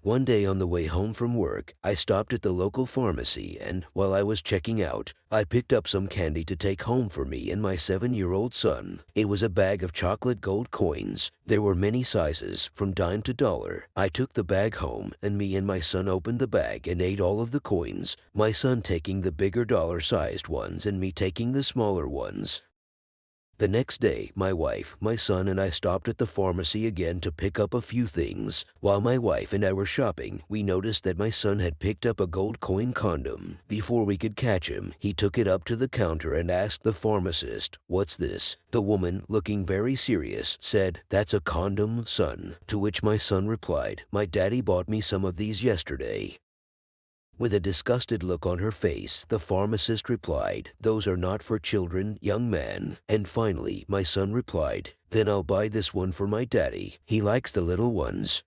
One day on the way home from work, I stopped at the local pharmacy and, while I was checking out, I picked up some candy to take home for me and my 7-year-old son. It was a bag of chocolate gold coins. There were many sizes, from dime to dollar. I took the bag home, and me and my son opened the bag and ate all of the coins, my son taking the bigger dollar-sized ones and me taking the smaller ones. The next day, my wife, my son, and I stopped at the pharmacy again to pick up a few things. While my wife and I were shopping, we noticed that my son had picked up a gold coin condom. Before we could catch him, he took it up to the counter and asked the pharmacist, "What's this?" The woman, looking very serious, said, "That's a condom, son." To which my son replied, "My daddy bought me some of these yesterday." With a disgusted look on her face, the pharmacist replied, "Those are not for children, young man." And finally, my son replied, "Then I'll buy this one for my daddy. He likes the little ones."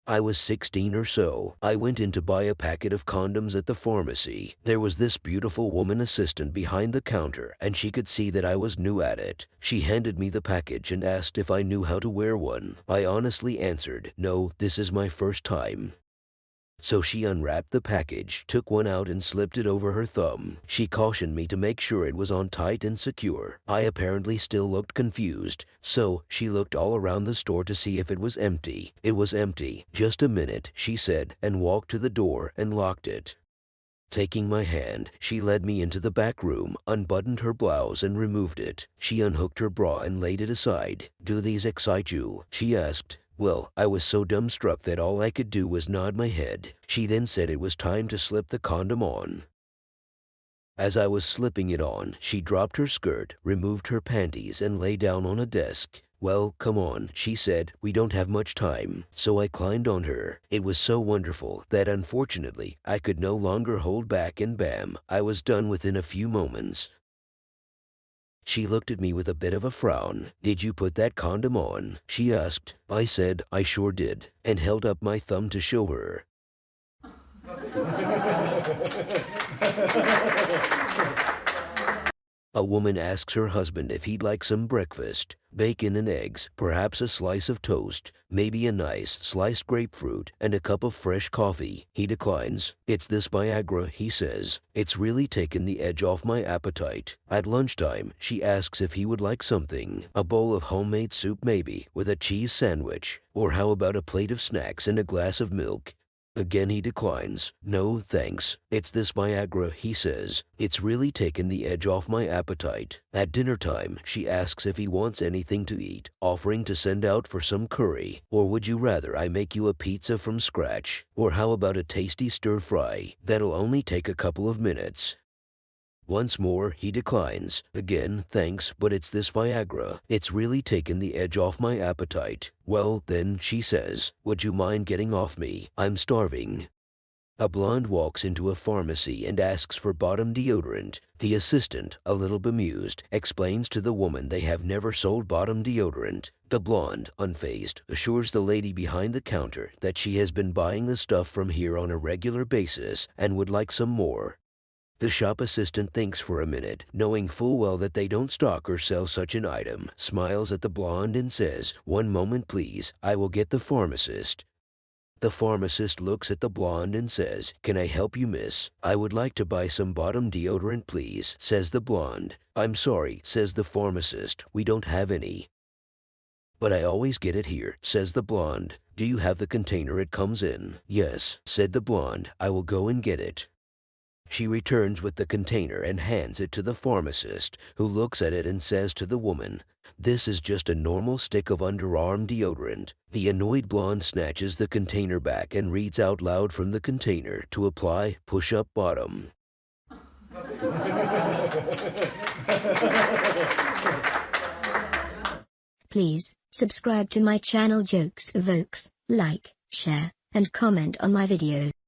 I was 16 or so. I went in to buy a packet of condoms at the pharmacy. There was this beautiful woman assistant behind the counter, and she could see that I was new at it. She handed me the package and asked if I knew how to wear one. I honestly answered, "No, this is my first time." So she unwrapped the package, took one out and slipped it over her thumb. She cautioned me to make sure it was on tight and secure. I apparently still looked confused, so she looked all around the store to see if it was empty. It was empty. "Just a minute," she said, and walked to the door and locked it. Taking my hand, she led me into the back room, unbuttoned her blouse and removed it. She unhooked her bra and laid it aside. "Do these excite you?" she asked. Well, I was so dumbstruck that all I could do was nod my head. She then said it was time to slip the condom on. As I was slipping it on, she dropped her skirt, removed her panties, and lay down on a desk. "Well, come on," she said, "we don't have much time." So I climbed on her. It was so wonderful that unfortunately I could no longer hold back, and bam, I was done within a few moments. She looked at me with a bit of a frown. "Did you put that condom on?" she asked. I said, "I sure did," and held up my thumb to show her. A woman asks her husband if he'd like some breakfast. Bacon and eggs, perhaps a slice of toast, maybe a nice sliced grapefruit, and a cup of fresh coffee. He declines. "It's this Viagra," he says. "It's really taken the edge off my appetite." At lunchtime, she asks if he would like something. A bowl of homemade soup maybe, with a cheese sandwich. Or how about a plate of snacks and a glass of milk? Again he declines. "No, thanks. It's this Viagra," he says. "It's really taken the edge off my appetite." At dinner time, she asks if he wants anything to eat, offering to send out for some curry. Or would you rather I make you a pizza from scratch? Or how about a tasty stir-fry? That'll only take a couple of minutes. Once more, he declines. Again, "Thanks, but it's this Viagra. It's really taken the edge off my appetite." "Well, then," she says, "would you mind getting off me? I'm starving." A blonde walks into a pharmacy and asks for bottom deodorant. The assistant, a little bemused, explains to the woman they have never sold bottom deodorant. The blonde, unfazed, assures the lady behind the counter that she has been buying the stuff from here on a regular basis and would like some more. The shop assistant thinks for a minute, knowing full well that they don't stock or sell such an item, smiles at the blonde and says, "One moment, please. I will get the pharmacist." The pharmacist looks at the blonde and says, "Can I help you, miss? I would like to buy some bottom deodorant, please," says the blonde. "I'm sorry," says the pharmacist, "we don't have any." "But I always get it here," says the blonde. "Do you have the container it comes in?" "Yes," said the blonde. "I will go and get it." She returns with the container and hands it to the pharmacist, who looks at it and says to the woman, "This is just a normal stick of underarm deodorant." The annoyed blonde snatches the container back and reads out loud from the container, "To apply, push up bottom." Please subscribe to my channel Jokes Evokes, like, share, and comment on my videos.